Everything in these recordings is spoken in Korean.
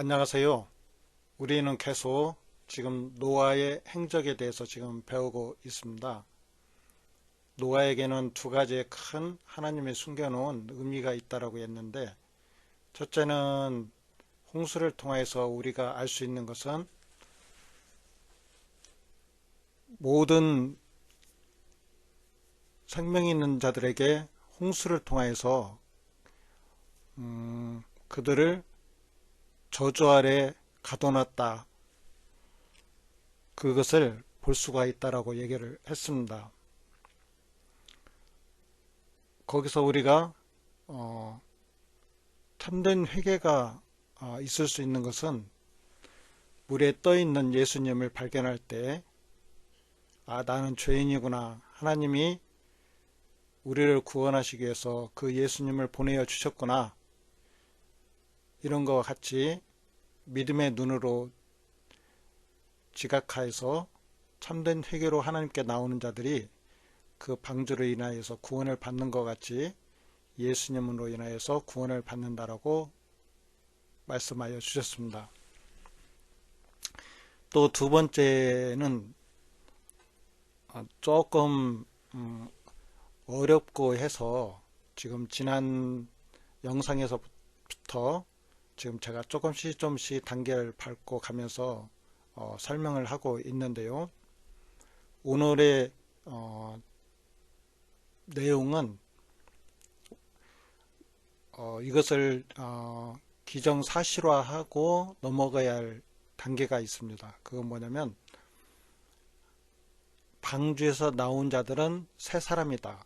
안녕하세요. 우리는 계속 지금 노아의 행적에 대해서 지금 배우고 있습니다. 노아에게는 두 가지의 큰 하나님이 숨겨놓은 의미가 있다라고 했는데, 첫째는 홍수를 통해서 우리가 알 수 있는 것은 모든 생명 있는 자들에게 홍수를 통해서 그들을 저주 아래 가둬놨다. 그것을 볼 수가 있다라고 얘기를 했습니다. 거기서 우리가 참된 회개가 있을 수 있는 것은 물에 떠 있는 예수님을 발견할 때, 나는 죄인이구나. 하나님이 우리를 구원하시기 위해서 그 예수님을 보내어 주셨구나. 이런 것과 같이 믿음의 눈으로 지각하여서 참된 회개로 하나님께 나오는 자들이 그 방주로 인하여서 구원을 받는 것 같이 예수님으로 인하여서 구원을 받는다라고 말씀하여 주셨습니다. 또 두 번째는 조금 어렵고 해서 지금 지난 영상에서부터 지금 제가 조금씩 단계를 밟고 가면서 설명을 하고 있는데요. 오늘의 내용은 이것을 기정사실화하고 넘어가야 할 단계가 있습니다. 그건 뭐냐면, 방주에서 나온 자들은 새 사람이다.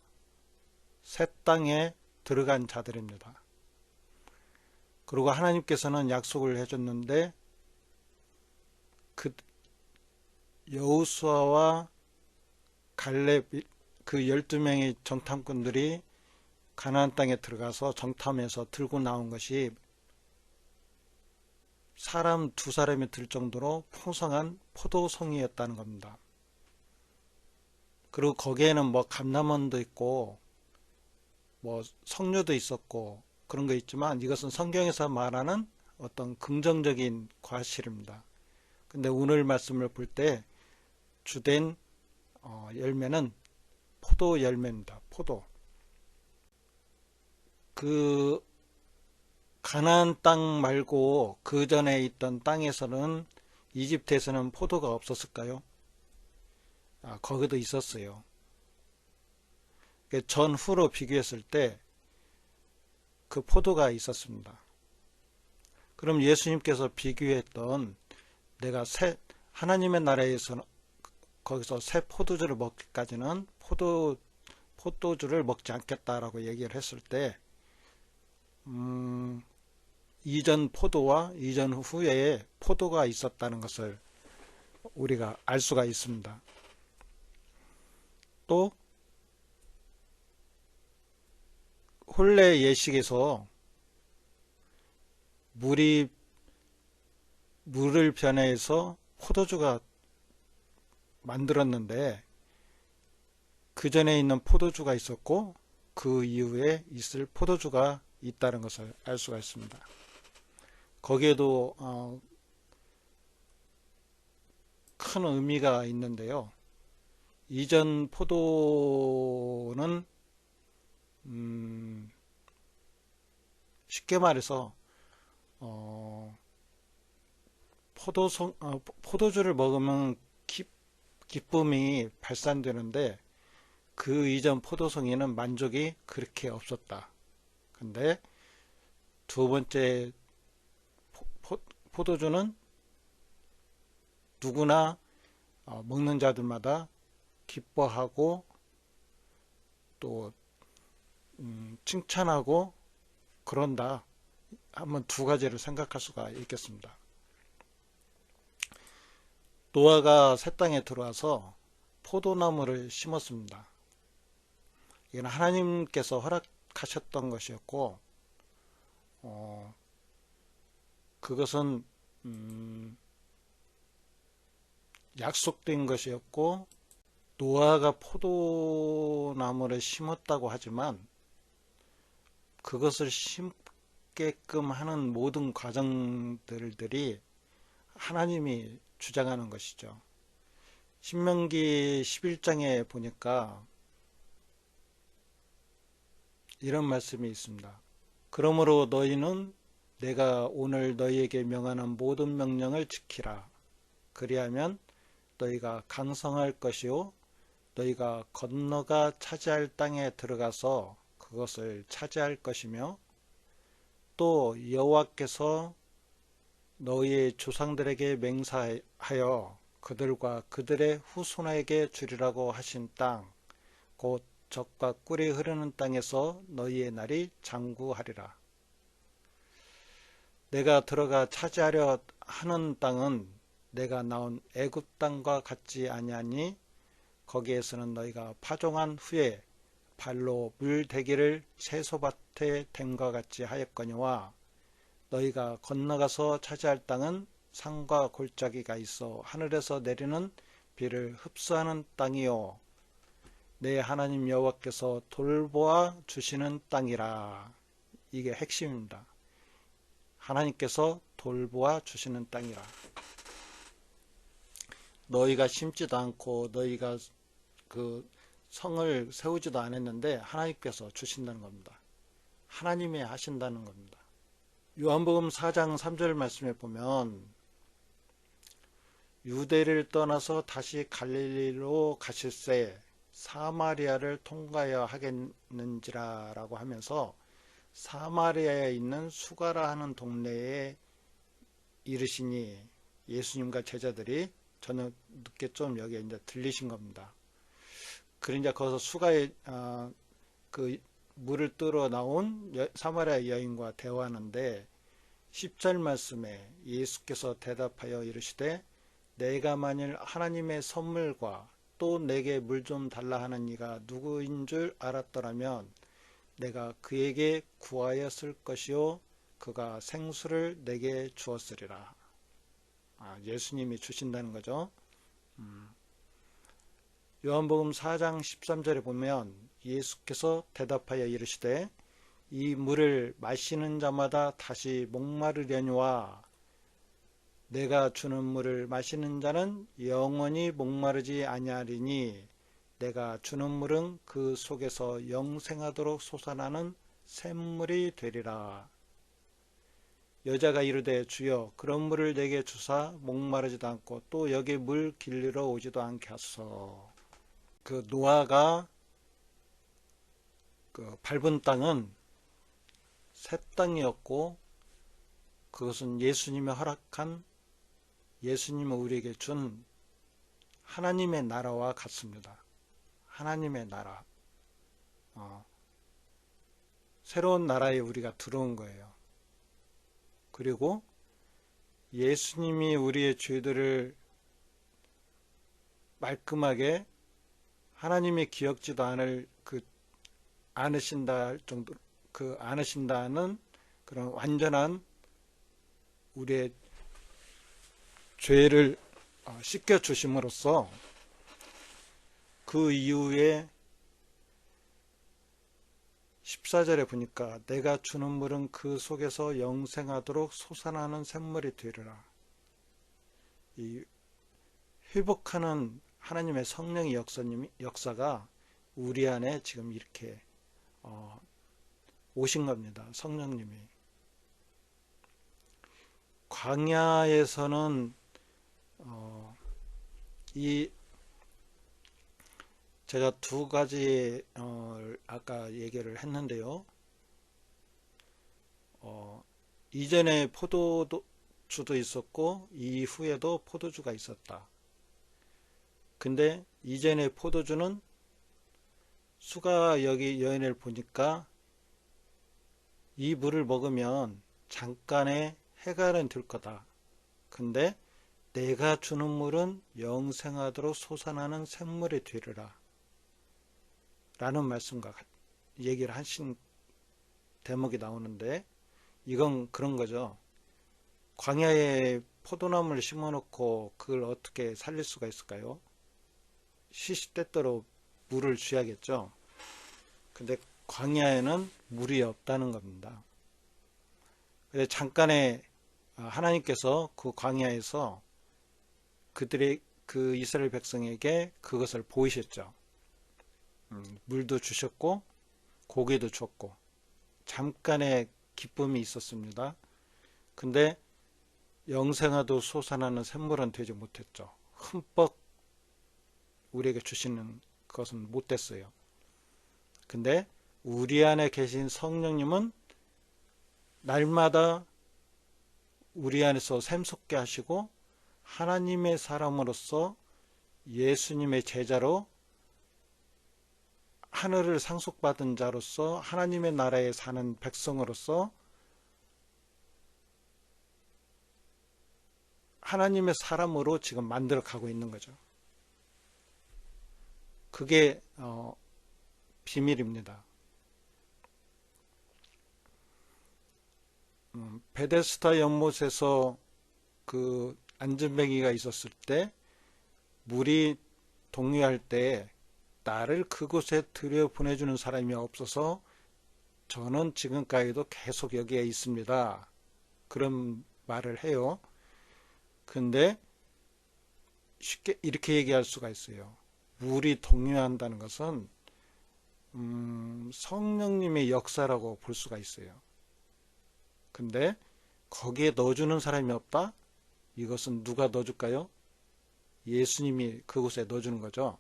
새 땅에 들어간 자들입니다. 그리고 하나님께서는 약속을 해줬는데, 그 여호수아와 갈렙 그 12명의 정탐꾼들이 가나안 땅에 들어가서 정탐해서 들고 나온 것이 사람 두 사람이 들 정도로 풍성한 포도송이였다는 겁니다. 그리고 거기에는 뭐 감람원도 있고 뭐 석류도 있었고 그런 거 있지만, 이것은 성경에서 말하는 어떤 긍정적인 과실입니다. 근데 오늘 말씀을 볼 때 주된 열매는 포도 열매입니다. 포도. 그 가나안 땅 말고 그 전에 있던 땅에서는, 이집트에서는 포도가 없었을까요? 거기도 있었어요. 전후로 비교했을 때 그 포도가 있었습니다. 그럼 예수님께서 비교했던, 내가 하나님의 나라에서는 거기서 새 포도주를 먹기까지는 포도주를 먹지 않겠다라고 얘기를 했을 때, 이전 포도와 이전 후에 포도가 있었다는 것을 우리가 알 수가 있습니다. 또 혼례 예식에서 물을 변해서 포도주가 만들었는데, 그 전에 있는 포도주가 있었고 그 이후에 있을 포도주가 있다는 것을 알 수가 있습니다. 거기에도 큰 의미가 있는데요. 이전 포도는 쉽게 말해서 포도주를 먹으면 기쁨이 발산되는데, 그 이전 포도송이는 만족이 그렇게 없었다. 근데 두 번째 포도주는 누구나 먹는 자들마다 기뻐하고 또 칭찬하고 그런다. 한번 두 가지를 생각할 수가 있겠습니다. 노아가 새 땅에 들어와서 포도나무를 심었습니다. 이건 하나님께서 허락하셨던 것이었고, 그것은 약속된 것이었고, 노아가 포도나무를 심었다고 하지만 그것을 있게끔 하는 모든 과정들이 하나님이 주장하는 것이죠. 신명기 11장에 보니까 이런 말씀이 있습니다. 그러므로 너희는 내가 오늘 너희에게 명하는 모든 명령을 지키라. 그리하면 너희가 강성할 것이요 너희가 건너가 차지할 땅에 들어가서 그것을 차지할 것이며 또 여호와께서 너희의 조상들에게 맹세하여 그들과 그들의 후손에게 주리라고 하신 땅 곧 젖과 꿀이 흐르는 땅에서 너희의 날이 장구하리라. 내가 들어가 차지하려 하는 땅은 내가 나온 애굽 땅과 같지 아니하니 거기에서는 너희가 파종한 후에 발로 물대기를 세소밭에 댐과 같이 하였거니와 너희가 건너가서 차지할 땅은 산과 골짜기가 있어 하늘에서 내리는 비를 흡수하는 땅이요 내 하나님 여호와께서 돌보아 주시는 땅이라. 이게 핵심입니다. 하나님께서 돌보아 주시는 땅이라. 너희가 심지도 않고 너희가 그 성을 세우지도 않았는데 하나님께서 주신다는 겁니다. 하나님이 하신다는 겁니다. 요한복음 4장 3절 말씀에 보면 유대를 떠나서 다시 갈릴리로 가실새 사마리아를 통과해야 하겠는지라 라고 하면서 사마리아에 있는 수가라 하는 동네에 이르시니 예수님과 제자들이 저녁 늦게 좀 여기에 이제 들리신 겁니다. 그러니까 거기서 수가의 그 물을 뜨러 나온 사마리아 여인과 대화하는데 10절 말씀에 예수께서 대답하여 이르시되 내가 만일 하나님의 선물과 또 내게 물 좀 달라 하는 이가 누구인 줄 알았더라면 내가 그에게 구하였을 것이요 그가 생수를 내게 주었으리라. 예수님이 주신다는 거죠. 요한복음 4장 13절에 보면 예수께서 대답하여 이르시되 이 물을 마시는 자마다 다시 목마르려니와 내가 주는 물을 마시는 자는 영원히 목마르지 아니하리니 내가 주는 물은 그 속에서 영생하도록 솟아나는 샘물이 되리라. 여자가 이르되 주여 그런 물을 내게 주사 목마르지도 않고 또 여기 물 길르러 오지도 않게 하소서. 그 노아가 그 밟은 땅은 새 땅이었고 그것은 예수님이 허락한 예수님은 우리에게 준 하나님의 나라와 같습니다. 하나님의 나라. 새로운 나라에 우리가 들어온 거예요. 그리고 예수님이 우리의 죄들을 말끔하게 하나님이 기억지도 않을 않으신다 정도 않으신다는 그런 완전한 우리의 죄를 씻겨 주심으로써 그 이후에 14절에 보니까 내가 주는 물은 그 속에서 영생하도록 솟아나는 샘물이 되리라. 이 회복하는 하나님의 성령의 역사가 우리 안에 지금 이렇게 오신 겁니다. 성령님이. 광야에서는 제가 두 가지 아까 얘기를 했는데요. 이전에 포도주도 있었고 이후에도 포도주가 있었다. 근데 이전에 포도주는 수가 여기 여인을 보니까 이 물을 먹으면 잠깐의 해갈은 들 거다. 근데 내가 주는 물은 영생하도록 솟아나는 샘물이 되리라. 라는 말씀과 얘기를 하신 대목이 나오는데 이건 그런 거죠. 광야에 포도나무를 심어놓고 그걸 어떻게 살릴 수가 있을까요? 시시때때로 물을 줘야겠죠. 근데 광야에는 물이 없다는 겁니다. 근데 잠깐의 하나님께서 그 광야에서 그들의 그 이스라엘 백성에게 그것을 보이셨죠. 물도 주셨고 고기도 줬고 잠깐의 기쁨이 있었습니다. 근데 영생하도 솟아나는 샘물은 되지 못했죠. 흠뻑 우리에게 주시는 것은 못 됐어요. 근데 우리 안에 계신 성령님은 날마다 우리 안에서 샘솟게 하시고 하나님의 사람으로서 예수님의 제자로 하늘을 상속받은 자로서 하나님의 나라에 사는 백성으로서 하나님의 사람으로 지금 만들어 가고 있는 거죠. 그게 비밀입니다. 베데스다 연못에서 그 안전뱅이가 있었을 때 물이 동요할 때 나를 그곳에 들여보내주는 사람이 없어서 저는 지금까지도 계속 여기에 있습니다. 그런 말을 해요. 근데 쉽게 이렇게 얘기할 수가 있어요. 물이 동요한다는 것은 성령님의 역사라고 볼 수가 있어요. 근데 거기에 넣어주는 사람이 없다? 이것은 누가 넣어줄까요? 예수님이 그곳에 넣어주는 거죠.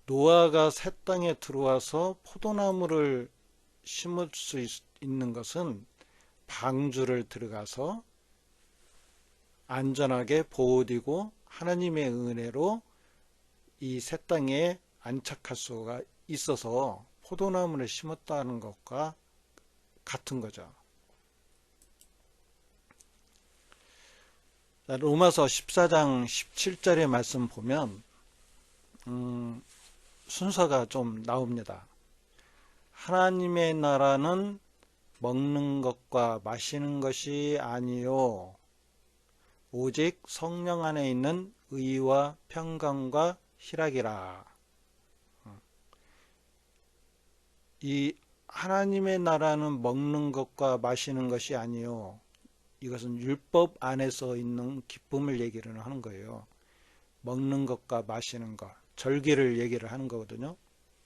노아가 새 땅에 들어와서 포도나무를 심을 수 있는 것은 방주를 들어가서 안전하게 보호되고 하나님의 은혜로 이 새 땅에 안착할 수가 있어서 포도나무를 심었다는 것과 같은 거죠. 로마서 14장 17절의 말씀 보면 순서가 좀 나옵니다. 하나님의 나라는 먹는 것과 마시는 것이 아니요 오직 성령 안에 있는 의와 평강과 희락이라. 이 하나님의 나라는 먹는 것과 마시는 것이 아니요 이것은 율법 안에서 있는 기쁨을 얘기를 하는 거예요. 먹는 것과 마시는 것, 절기를 얘기를 하는 거거든요.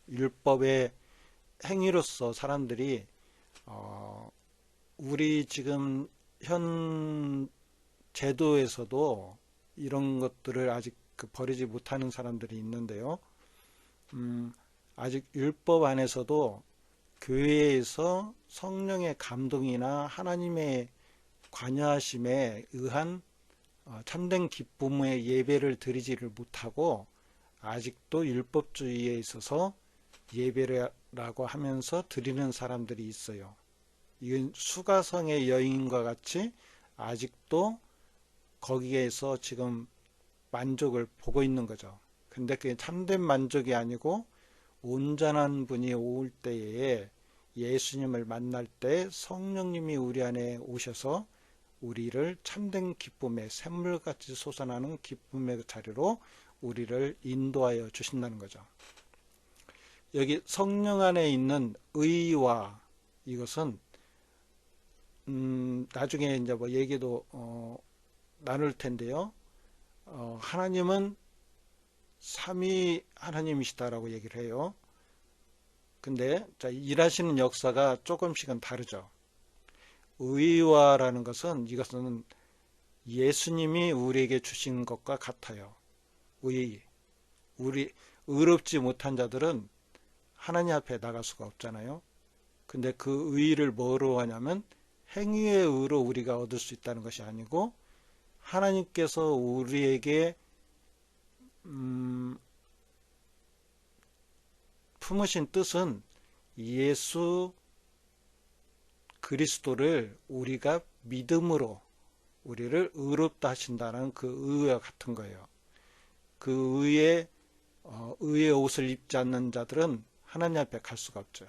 율법의 행위로서 사람들이 우리 지금 현 제도에서도 이런 것들을 아직 버리지 못하는 사람들이 있는데요. 아직 율법 안에서도 교회에서 성령의 감동이나 하나님의 관여하심에 의한 참된 기쁨의 예배를 드리지를 못하고 아직도 율법주의에 있어서 예배라고 하면서 드리는 사람들이 있어요. 이건 수가성의 여인과 같이 아직도 거기에서 지금 만족을 보고 있는 거죠. 근데 그게 참된 만족이 아니고 온전한 분이 올 때에 예수님을 만날 때 성령님이 우리 안에 오셔서 우리를 참된 기쁨의 샘물같이 솟아나는 기쁨의 자리로 우리를 인도하여 주신다는 거죠. 여기 성령 안에 있는 의와 이것은 나중에 이제 뭐 얘기도 나눌 텐데요. 하나님은 삼위 하나님이시다라고 얘기를 해요. 근데 일하시는 역사가 조금씩은 다르죠. 의와라는 것은 이것은 예수님이 우리에게 주신 것과 같아요. 우리 의롭지 못한 자들은 하나님 앞에 나갈 수가 없잖아요. 근데 그 의를 뭐로 하냐면 행위의 의로 우리가 얻을 수 있다는 것이 아니고 하나님께서 우리에게 품으신 뜻은 예수 그리스도를 우리가 믿음으로 우리를 의롭다 하신다는 그 의와 같은 거예요. 그 의의 옷을 입지 않는 자들은 하나님 앞에 갈 수가 없죠.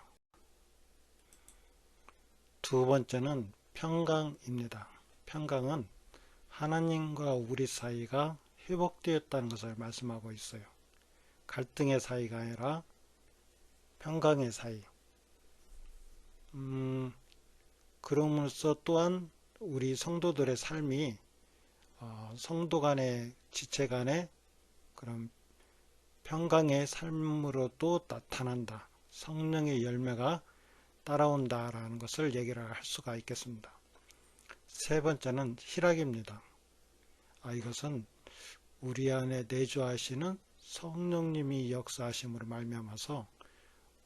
두 번째는 평강입니다. 평강은 하나님과 우리 사이가 회복되었다는 것을 말씀하고 있어요. 갈등의 사이가 아니라 평강의 사이. 그럼으로써 또한 우리 성도들의 삶이 성도 간의 지체 간의 그런 평강의 삶으로도 나타난다. 성령의 열매가 따라온다라는 것을 얘기를 할 수가 있겠습니다. 세 번째는 희락입니다. 이것은 우리 안에 내주하시는 성령님이 역사하심으로 말미암아서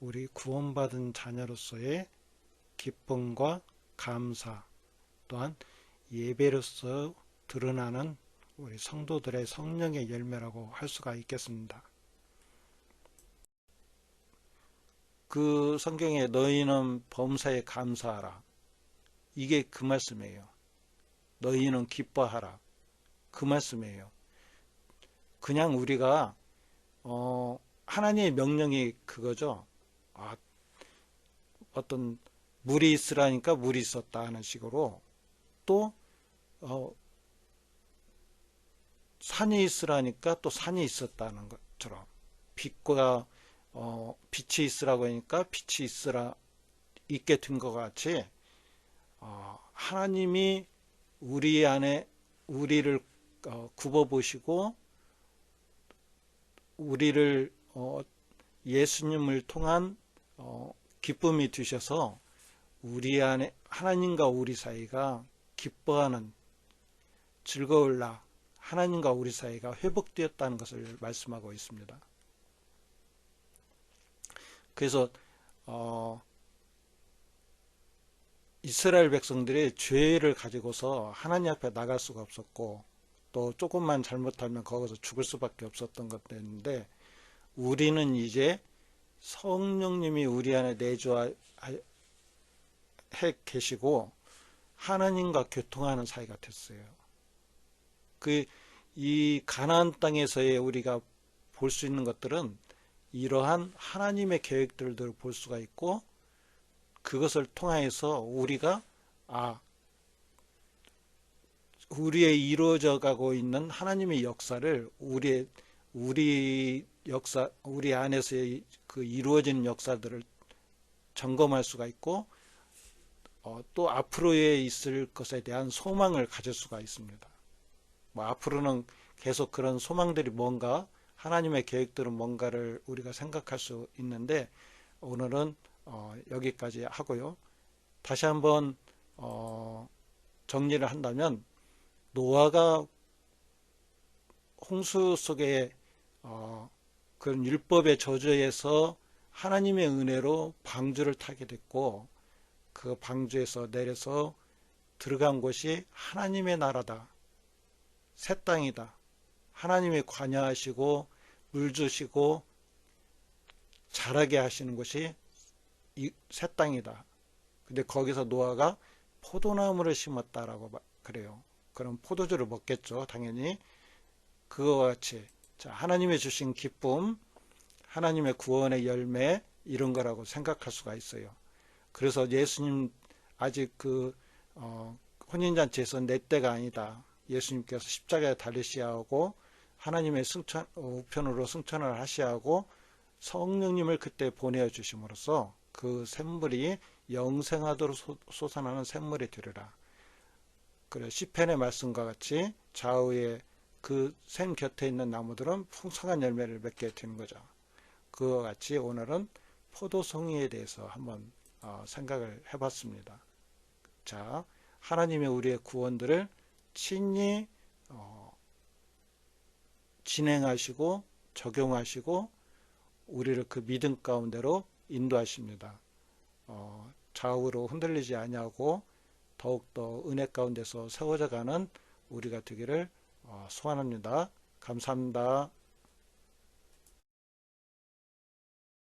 우리 구원받은 자녀로서의 기쁨과 감사, 또한 예배로서 드러나는 우리 성도들의 성령의 열매라고 할 수가 있겠습니다. 그 성경에 너희는 범사에 감사하라. 이게 그 말씀이에요. 너희는 기뻐하라. 그 말씀이에요. 그냥 우리가 하나님의 명령이 그거죠. 어떤 물이 있으라니까 물이 있었다 하는 식으로, 또 산이 있으라니까 또 산이 있었다는 것처럼, 빛과 빛이 있으라고 하니까 빛이 있게 된 것 같이 하나님이 우리 안에 우리를 굽어보시고 우리를 예수님을 통한 기쁨이 되셔서 우리 안에 하나님과 우리 사이가 기뻐하는 즐거울 날, 하나님과 우리 사이가 회복되었다는 것을 말씀하고 있습니다. 그래서 이스라엘 백성들이 죄를 가지고서 하나님 앞에 나갈 수가 없었고, 또 조금만 잘못하면 거기서 죽을 수밖에 없었던 것들인데, 우리는 이제 성령님이 우리 안에 내주해 계시고 하나님과 교통하는 사이가 됐어요. 이 가나안 땅에서의 우리가 볼 수 있는 것들은 이러한 하나님의 계획들을 볼 수가 있고, 그것을 통하여서 우리가 우리의 이루어져 가고 있는 하나님의 역사를 우리 안에서의 그 이루어지는 역사들을 점검할 수가 있고, 또 앞으로에 있을 것에 대한 소망을 가질 수가 있습니다. 앞으로는 계속 그런 소망들이 뭔가, 하나님의 계획들은 뭔가를 우리가 생각할 수 있는데, 오늘은 여기까지 하고요. 다시 한번 정리를 한다면, 노아가 홍수 속에 그런 율법의 저주에서 하나님의 은혜로 방주를 타게 됐고, 그 방주에서 내려서 들어간 곳이 하나님의 나라다, 새 땅이다, 하나님이 관여하시고 물 주시고 자라게 하시는 곳이 새 땅이다. 근데 거기서 노아가 포도나무를 심었다라고 그래요. 그럼 포도주를 먹겠죠, 당연히. 그거와 같이 하나님의 주신 기쁨, 하나님의 구원의 열매, 이런 거라고 생각할 수가 있어요. 그래서 예수님 아직 혼인잔치에서 내 때가 아니다, 예수님께서 십자가에 달리셔야 하고 하나님의 우편으로 승천을 하셔야 하고 성령님을 그때 보내주심으로써 그 샘물이 영생하도록 솟아나는 샘물이 되리라. 그래, 시편의 말씀과 같이 좌우에 그 샘 곁에 있는 나무들은 풍성한 열매를 맺게 되는 거죠. 그와 같이 오늘은 포도송이에 대해서 한번 생각을 해봤습니다. 자, 하나님의 우리의 구원들을 친히 진행하시고 적용하시고 우리를 그 믿음 가운데로 인도하십니다. 좌우로 흔들리지 아니하고 더욱더 은혜 가운데서 세워져 가는 우리가 되기를 소원합니다. 감사합니다.